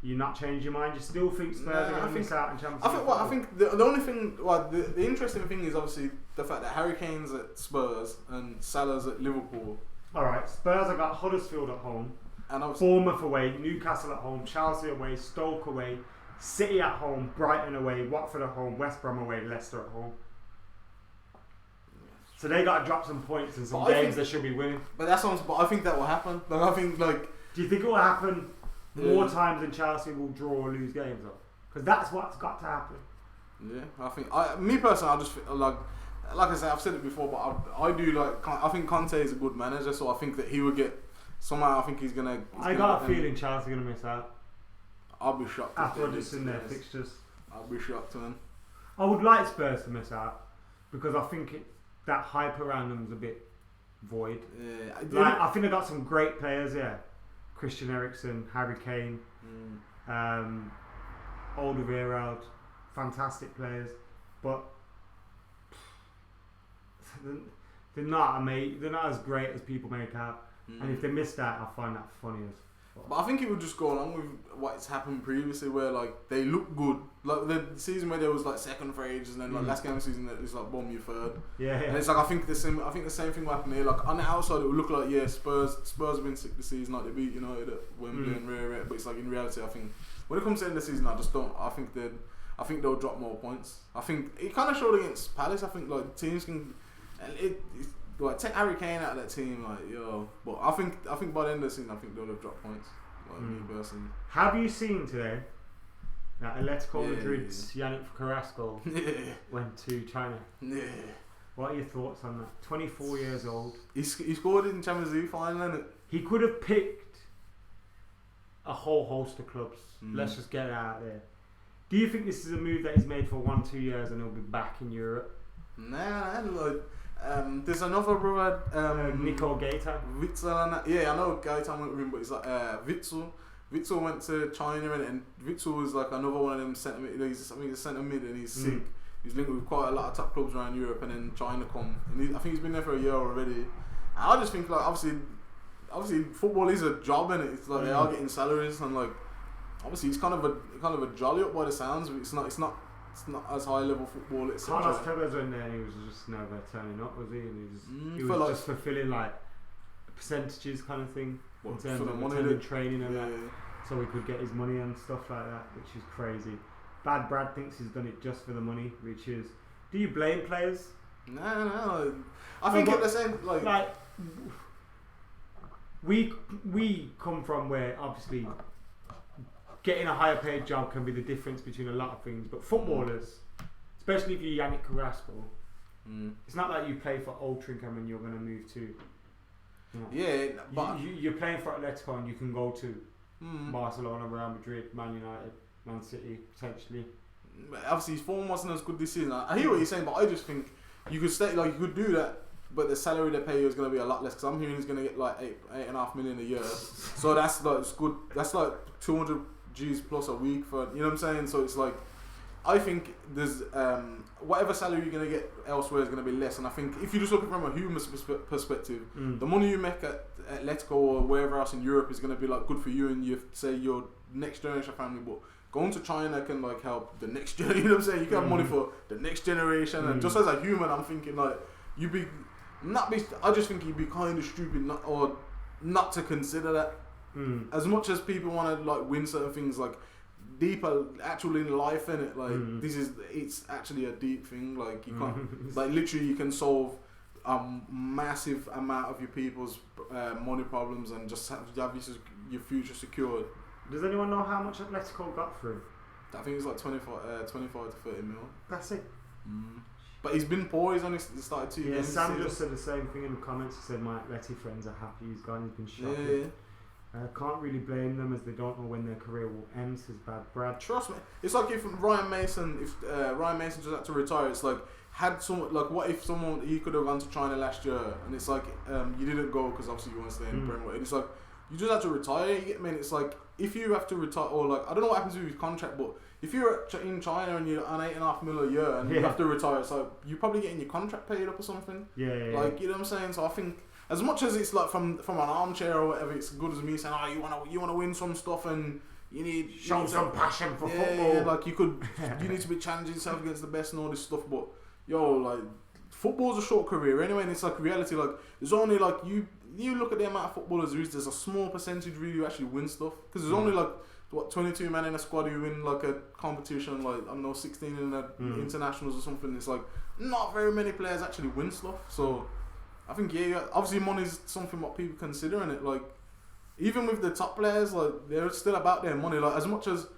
You not change your mind? You still think Spurs are going to miss out in Champions League? I think the only thing, the interesting thing is obviously the fact that Harry Kane's at Spurs and Salah's at Liverpool. Alright, Spurs have got Huddersfield at home, and Bournemouth away, Newcastle at home, Chelsea away, Stoke away, City at home, Brighton away, Watford at home, West Brom away, Leicester at home. So they got to drop some points in some games they should be winning. But I think that will happen. Do you think it will happen more times than Chelsea will draw or lose games though? Because that's what's got to happen. Yeah, I think me personally, I just feel like I said, I've said it before, but I do like. I think Conte is a good manager, so I think that he will get somehow. I think he's gonna. I got a feeling Chelsea are gonna miss out. I'll be shocked after just in their fixtures. I'll be shocked, man. I would like Spurs to miss out because I think that hype around them is a bit void. Yeah, I think they got some great players. Yeah. Christian Eriksen, Harry Kane, Alderweireld, fantastic players, but they're not amazing. They're not as great as people make out. And if they miss that, I find that funny as fuck. But I think it would just go along with what's happened previously, where like they look good. Like the season where there was like second for ages, and then like last game of the season it's like boom, you third. Yeah. And it's like I think the same thing will happen here. Like on the outside, it would look like Spurs have been sick this season, like they beat United at Wembley and rare. But it's like in reality, I think when it comes to the end of the season, I just don't. I think they'll drop more points. I think it kind of showed against Palace. I think like teams can, like take Harry Kane out of that team, like But I think by the end of the season, I think they'll have dropped points. Like me personally. Have you seen today that Atletico Madrid's Yannick Carrasco went to China? Yeah. What are your thoughts on that? 24 years old. He scored in Champions League final, innit? He could have picked a whole host of clubs. Let's just get it out there. Do you think this is a move that he's made for 1-2 years and he'll be back in Europe? Nah, like. There's another brother, Nico Gaeta. Witzel, yeah, I know Gaeta went with him, but it's like Witzel. Witzel went to China, and Witzel was like another one of them centre mid. I think he's a centre mid, and he's sick. He's linked with quite a lot of top clubs around Europe, and then China come, and I think he's been there for a year already. And I just think like obviously football is a job, and it's like they are getting salaries, and like obviously he's kind of a jolly up by the sounds, but it's not as high level football. It's Carlos Tevez went there and he was just never turning up, was he? And he was just fulfilling like percentages kind of thing. But in terms for the of money, attending training and that, yeah. so he could get his money and stuff like that, which is crazy. Bad Brad thinks he's done it just for the money, which is. Do you blame players? No. I think at the same like we come from where obviously getting a higher paid job can be the difference between a lot of things, but footballers, especially if you're Yannick Carrasco, it's not like you play for Altrincham and you're going to move to. You know, yeah, but you're playing for Atletico and you can go to Barcelona, Real Madrid, Man United, Man City potentially. Obviously his form wasn't as good this season. I hear what you're saying, but I just think you could stay like you could do that, but the salary they pay you is going to be a lot less. Because I'm hearing he's going to get like 8.5 million a year. So that's like it's good. That's like 200 G's plus a week for, you know what I'm saying. So it's like I think there's whatever salary you're going to get elsewhere is going to be less. And I think if you just look at it from a human perspective, the money you make at Atletico or wherever else in Europe is going to be like good for you and you say your next generation family, but going to China can like help the next generation. You know what I'm saying? You can have money for the next generation, and just as a human, I'm thinking like I just think you'd be kind of stupid not to consider that. As much as people want to like win certain things, like deeper, actually in life, in it, like it's actually a deep thing. Like you can't, like literally, you can solve a massive amount of your people's money problems and just have your future secured. Does anyone know how much Atletico got through? I think it's like 25 to 30 mil. That's it. But he's been poor. He's only started 2 games. Sam just said the same thing in the comments. He said my Atleti friends are happy he's gone. He's been shocking. Can't really blame them as they don't know when their career will end, says Bad Brad. Trust me. It's like if Ryan Mason just had to retire, it's like what if someone he could have gone to China last year and it's like you didn't go because obviously you want to stay in the Premier League. It's like you just have to retire. You get me? It's like if you have to retire, or like I don't know what happens with your contract, but if you're in China and you're on 8.5 mil a year and you have to retire, so you're probably getting your contract paid up or something. Yeah. Like you know what I'm saying? So I think as much as it's like from an armchair or whatever, it's good as me saying, you wanna win some stuff and you need show some passion for football. Yeah, like you need to be challenging yourself against the best and all this stuff. But like football's a short career anyway, and it's like reality. Like there's only like you look at the amount of footballers there is. There's a small percentage really who actually win stuff because there's only like 22 men in a squad who win like a competition, like I don't know 16 in the internationals or something. It's like not very many players actually win stuff. So I think obviously money's something what people consider in it. Like even with the top players, like they're still about their money. Like as much as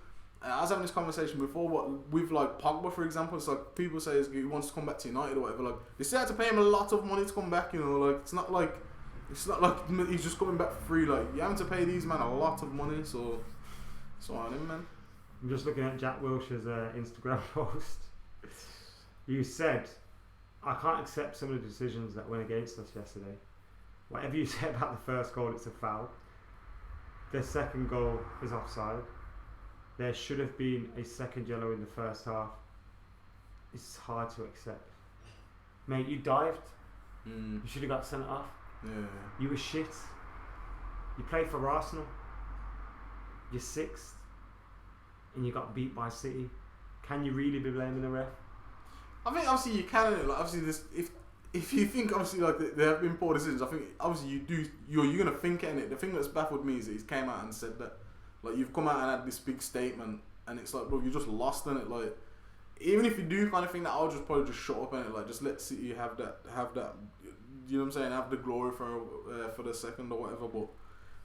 I was having this conversation before, what with like Pogba for example, it's like people say he wants to come back to United or whatever. Like they still have to pay him a lot of money to come back. You know, like it's not like he's just coming back for free. Like you having to pay these men a lot of money. So on him, man. I'm just looking at Jack Wilshere's Instagram post. You said, I can't accept some of the decisions that went against us yesterday. Whatever you say about the first goal, it's a foul. The second goal is offside. There should have been a second yellow in the first half. It's hard to accept. Mate, you dived. You should have got sent off. Yeah. You were shit. You played for Arsenal. You're 6th. And you got beat by City. Can you really be blaming the ref? I think obviously you can. Like obviously this, if you think obviously like there have been poor decisions, I think obviously you're gonna think in it. The thing that's baffled me is that he came out and said that like you've come out and had this big statement, and it's like bro, you just lost in it. Like even if you do kind of think that, I'll just probably just shut up in it. Like just let City have that. You know what I'm saying? Have the glory for the second or whatever. But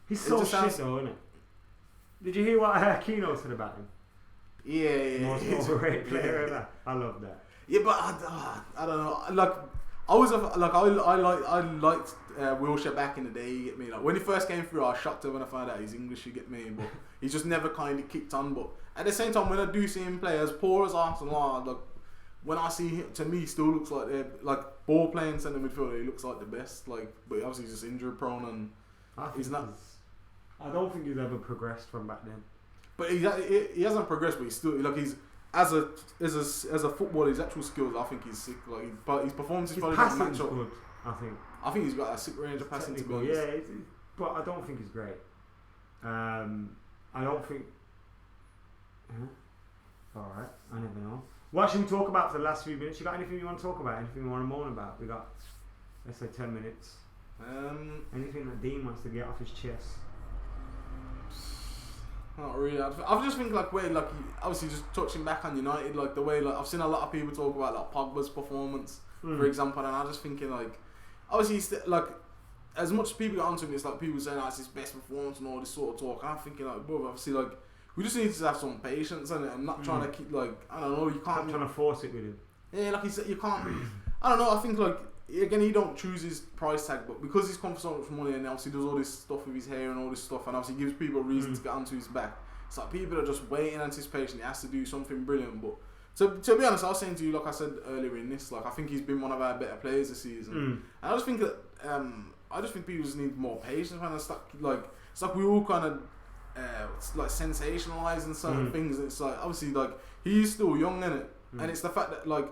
he's so shit though, isn't it? Did you hear what Keno said about him? Yeah. Most overrated player ever. I love that. Yeah, but I don't know. Like I liked Wilshere back in the day. You get me? Like when he first came through, I was shocked when I found out he's English. You get me? But he's just never kind of kicked on. But at the same time, when I do see him play as poor as Arsenal are, like when I see him, to me, he still looks like they're like ball playing centre midfielder. He looks like the best. Like, but obviously he's just injury prone and he's not. I don't think he's ever progressed from back then. But he hasn't progressed. But he's still like he's. As a footballer, his actual skills, I think he's sick. Like, but his performance is probably not match up. Good, I think. I think he's got a sick range of passing to be honest. Yeah, but I don't think he's great. I don't think. All right, I never know. What should we talk about for the last few minutes? You got anything you want to talk about? Anything you want to moan about? We got, let's say, 10 minutes. Anything that Dean wants to get off his chest? Not really. I just think like where like obviously just touching back on United, like the way like I've seen a lot of people talk about like Pogba's performance, for example, and I'm just thinking like obviously like as much as people get onto him, it's like people saying that's his best performance and all this sort of talk. And I'm thinking like, bro, obviously like we just need to have some patience and I'm not trying to keep like I don't know, you can't. Not trying to force it with him. Yeah, like he said, you can't. I don't know. I think like again, he don't choose his price tag, but because he's come for so much money and obviously does all this stuff with his hair and all this stuff, and obviously gives people a reason to get onto his back. It's like people are just waiting in anticipation. He has to do something brilliant. But to be honest, I was saying to you, like I said earlier in this, like I think he's been one of our better players this season. And I just think that I just think people just need more patience. Man, it's like we all kind of like sensationalizing certain things. It's like obviously like he's still young, innit? And it's the fact that like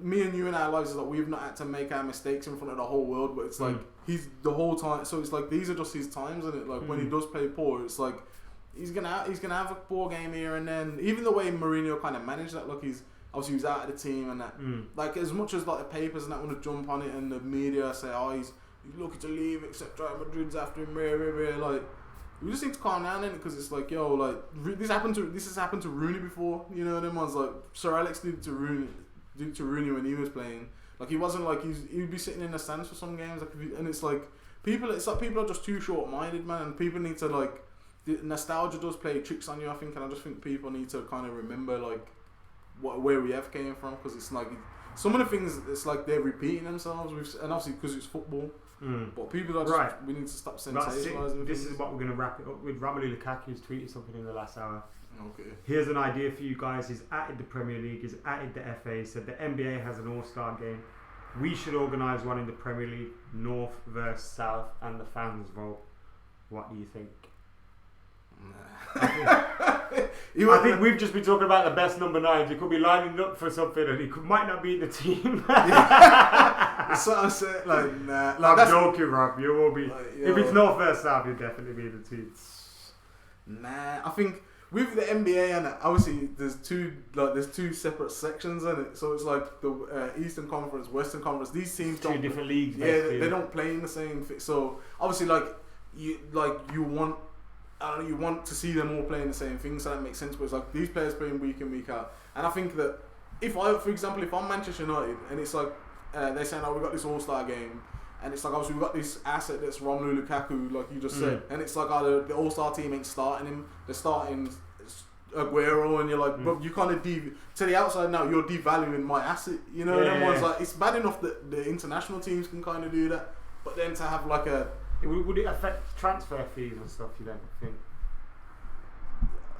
me and you in our lives is like we've not had to make our mistakes in front of the whole world, but it's like he's the whole time. So it's like these are just his times, isn't it? Like when he does play poor, it's like he's gonna have a poor game here and then. Even the way Mourinho kind of managed that, like he was out of the team and that. Like as much as like the papers and that want to jump on it and the media say, oh he's looking to leave, etc. Madrid's after him, like. We just need to calm down in it because it's like, yo, like this has happened to Rooney before. You know, them ones like Sir Alex did to Rooney when he was playing. Like he wasn't like he'd be sitting in the stands for some games. Like and it's like people are just too short-minded, man. And people need to like nostalgia does play tricks on you, I think. And I just think people need to kind of remember like where we have came from because it's like some of the things it's like they're repeating themselves. And obviously because it's football. But people are just, we need to stop sensationalising. This is what we're going to wrap it up with. Romelu Lukaku's tweeted something in the last hour. Okay. Here's an idea for you guys. He's added the Premier League, he's added the FA. He said the NBA has an all-star game. We should organise one in the Premier League, North versus South, and the fans vote. What do you think? I think we've just been talking about the best number 9s. He could be lining up for something and he might not be in the team. So I said, like, nah. Like, I'm joking, Rob. You will be. Like, if it's North versus South, you'll definitely be in the team. Nah, I think with the NBA and obviously there's two separate sections in it. So it's like the Eastern Conference, Western Conference. These teams two different leagues. Yeah, they don't play in the same thing. So obviously, you want to see them all playing the same thing. So that makes sense. But it's like these players playing week in week out. And I think that for example, if I'm Manchester United and it's like they're saying, oh, we got this all-star game. And it's like, obviously, we've got this asset that's Romelu Lukaku, like you just said. And it's like, oh, the all-star team ain't starting him. They're starting Aguero. And you're like, but you kind of to the outside now, you're devaluing my asset. You know, one's like, it's bad enough that the international teams can kind of do that. But then to have like a... Would it affect transfer fees and stuff, you don't think?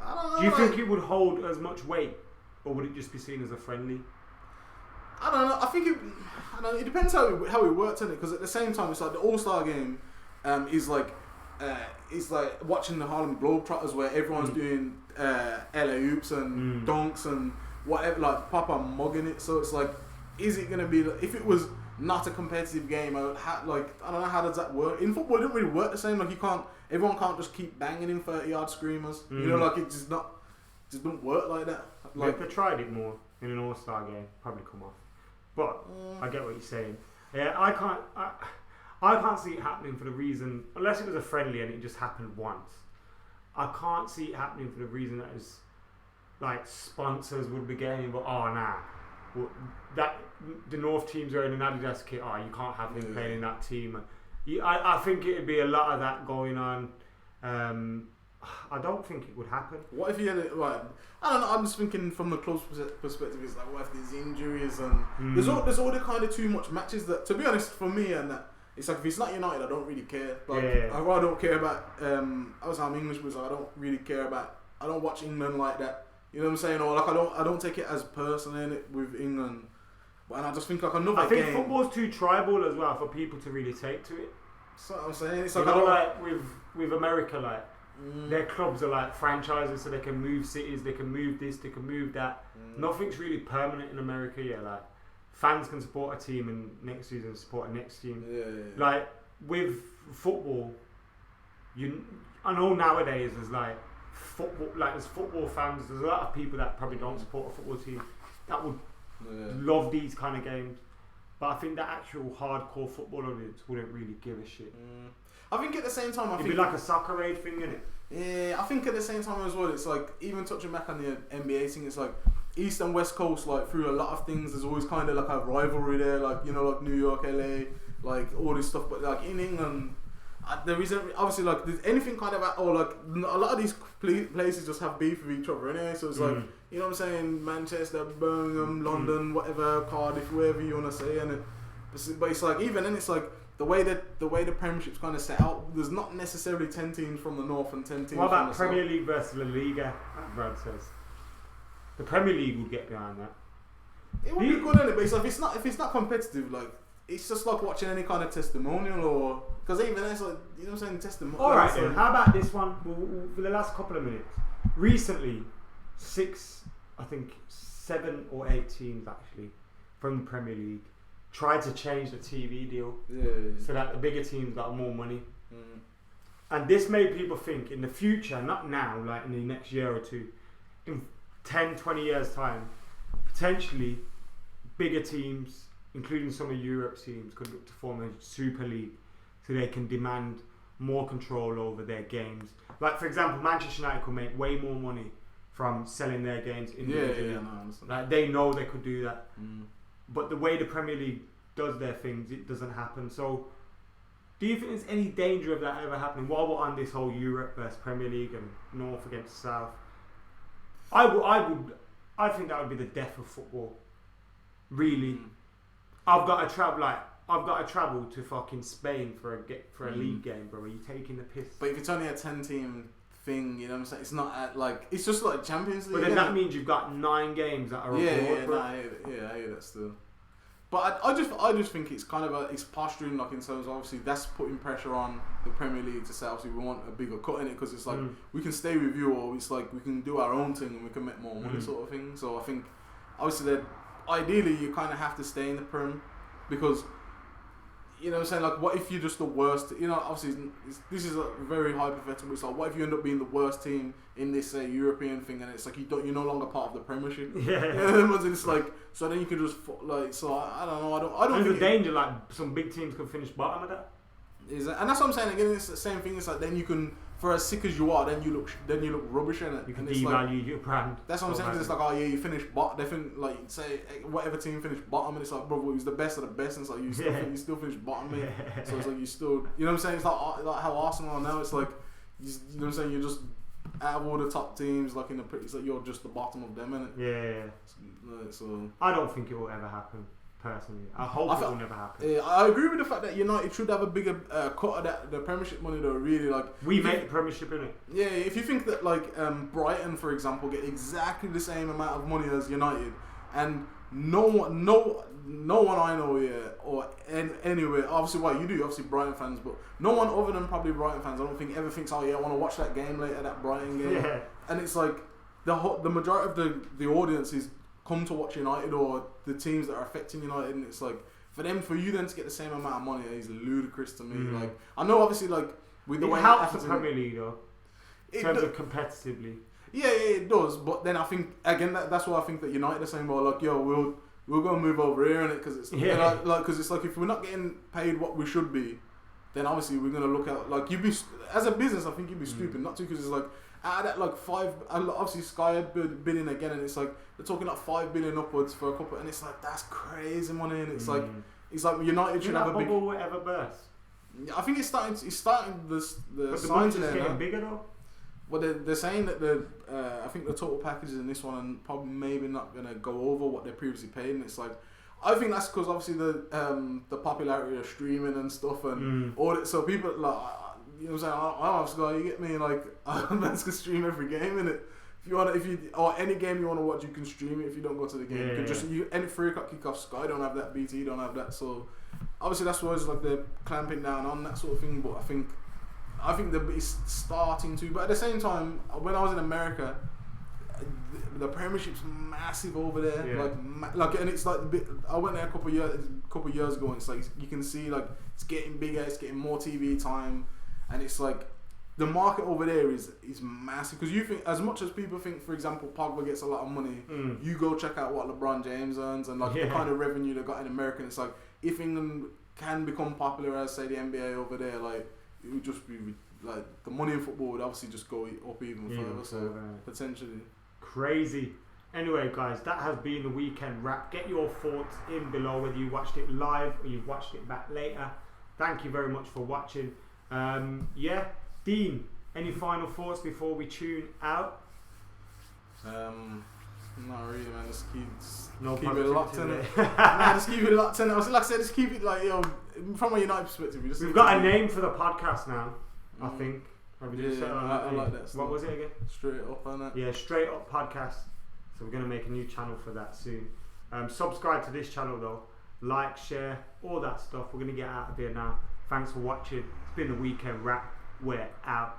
I don't know. Do you think it would hold as much weight? Or would it just be seen as a friendly? I don't know. I think it depends how it works in it. Because at the same time, it's like the All-Star game is like watching the Harlem Globetrotters where everyone's doing LA hoops and dunks and whatever, like proper mugging it. So it's like, is it gonna be if it was not a competitive game? I don't know, how does that work? In football, it doesn't really work the same. Like everyone can't just keep banging in 30-yard screamers. You know, like it just don't work like that. Like if they tried it more in an All-Star game, probably come off. But I get what you're saying. Yeah, I can't see it happening for the reason, unless it was a friendly and it just happened once. I can't see it happening for the reason that is like sponsors would be getting, but that the North team's wearing an Adidas kit. Oh, you can't have him playing in that team. I think it'd be a lot of that going on. I don't think it would happen. What if you had it? Right, I don't know. I'm just thinking from the club's perspective. It's like, what if there's injuries and there's all the kind of too much matches that, to be honest, for me and that, it's like if it's not United, I don't really care. Like I don't care about. Obviously I'm English, but I don't really care about. I don't watch England like that. You know what I'm saying? Or like I don't take it as personal in it with England. But and I just think like another game. I think football's too tribal as well for people to really take to it. That's what I'm saying. It's like, like with America, like. Their clubs are like franchises, so they can move cities, they can move this, they can move that. Nothing's really permanent in America. Like fans can support a team and next season support a next team. Like with football, I know nowadays there's like football, like there's football fans. There's a lot of people that probably don't support a football team that would love these kind of games. But I think the actual hardcore football audience wouldn't really give a shit. I think at the same time, It'd be like a soccer aid thing, innit? Yeah, I think at the same time as well, it's like, even touching back on the NBA thing, it's like East and West Coast, like through a lot of things, there's always kind of like a rivalry there, like, you know, like New York, LA, like all this stuff. But like in England, there isn't obviously like there's anything kind of or like a lot of these places just have beef with each other anyway. So it's like, you know what I'm saying, Manchester, Birmingham, London, whatever, Cardiff, wherever you want to say, and but it's like even then it's like. The way the Premiership's kind of set out, there's not necessarily 10 teams from the north and 10 teams from the south. What about Premier League versus La Liga? Brad says the Premier League would get behind that. It would be good, innit? But it's like, if it's not competitive, like it's just like watching any kind of testimonial, or because even then it's like, you know what I'm saying, testimonial. All right then. How about this one? For the last couple of minutes, recently, 7 or 8 teams actually from the Premier League tried to change the TV deal so that the bigger teams got more money. And this made people think in the future, not now, like in the next year or two, in 10, 20 years time, potentially bigger teams, including some of Europe's teams, could look to form a Super League so they can demand more control over their games. Like, for example, Manchester United could make way more money from selling their games individually. Like, they know they could do that. But the way the Premier League does their things, it doesn't happen. So, do you think there's any danger of that ever happening? While we're on this whole Europe versus Premier League and North against South, I think that would be the death of football. Really, I've got to travel to fucking Spain for a league game, bro. Are you taking the piss? But if it's only a 10-team thing, you know what I'm saying? It's not at like, it's just like Champions League. But then that means you've got 9 games that are abroad, bro. I hear that still. But I just think it's kind of it's posturing, like in terms of obviously that's putting pressure on the Premier League to say obviously we want a bigger cut in it, because it's like we can stay with you, or it's like we can do our own thing and we can make more money, sort of thing. So I think obviously that ideally you kind of have to stay in the Prem, because you know what I'm saying, like, what if you're just the worst, you know, obviously this is a very hypothetical, it's like, what if you end up being the worst team in this European thing, and it's like you're no longer part of the Premiership. And it's like, so then you can just like, so I don't know, I don't think the danger, like some big teams could finish bottom of that. And that's what I'm saying again, it's the same thing. It's like, then you can, for as sick as you are, then you look rubbish in it. You can and devalue like, your brand. That's what I'm saying. Cause it's like, oh yeah, you finished bottom. They think like, say whatever team finished bottom, and it's like, bro, it was the best of the best, and it's like you still finished bottom, mate. So it's like you still, you know what I'm saying? It's like how Arsenal are now. It's like, you know what I'm saying? You're just out of all the top teams, like in the, it's like you're just the bottom of them, innit? Yeah. So I don't think it will ever happen. Personally, I hope it will never happen. Yeah, I agree with the fact that United should have a bigger cut of the Premiership money, though. Really, like we make the Premiership, innit? Yeah, if you think that like Brighton, for example, get exactly the same amount of money as United, and no one I know here or anywhere, obviously, well, you do, obviously Brighton fans, but no one other than probably Brighton fans, I don't think ever thinks, oh yeah, I want to watch that game later, that Brighton game. Yeah. And it's like the majority of the audience is come to watch United or the teams that are affecting United, and it's like for you then to get the same amount of money is ludicrous to me. Like, I know obviously like with the way it helps the Premier League though, in terms of competitively. Yeah, it does. But then I think again that's why I think that United are saying, well, like, yo, we'll go and move over here, innit? Because it's because it's like if we're not getting paid what we should be, then obviously we're gonna look at like as a business. I think you'd be stupid not to, because it's like. Out of that, like obviously Sky bidding again, and it's like they're talking like 5 billion upwards for a couple, and it's like that's crazy money, and it's like United should have a big. Will ever burst? I think it's starting. The but signs the budget's getting bigger though. Well, they're saying that I think the total packages in this one and probably maybe not gonna go over what they previously paid, and it's like. I think that's because obviously the popularity of streaming and stuff and all that, so people like. You know what I'm saying? I have Sky, you get me? Like, man's can stream every game, innit? Or any game you want to watch, you can stream it if you don't go to the game. You can any 3 o'clock kickoff, Sky don't have that, BT don't have that. So, obviously that's why it's like they're clamping down on that sort of thing. But I think that it's starting to. But at the same time, when I was in America, the Premiership's massive over there. Yeah. Like, and it's like I went there a couple of years ago, and it's like you can see like it's getting bigger, it's getting more TV time. And it's like the market over there is massive, because you think, as much as people think, for example, Pogba gets a lot of money, you go check out what LeBron James earns and like the kind of revenue they got in America. And it's like if England can become popular as say the NBA over there, like it would just be like the money in football would obviously just go up even further. So potentially crazy. Anyway, guys, that has been the weekend wrap. Get your thoughts in below whether you watched it live or you've watched it back later. Thank you very much for watching. Dean, any final thoughts before we tune out? Not really, man. Just keep it locked in. Just keep it locked in. Like I said, just keep it like, from a United perspective. We've got a name for the podcast now, I think. I like that stuff. What was it again? Straight Up on it. Yeah, Straight Up Podcast. So we're going to make a new channel for that soon. Subscribe to this channel though. Like, share, all that stuff. We're going to get out of here now. Thanks for watching. It's been the weekend wrap. We're out.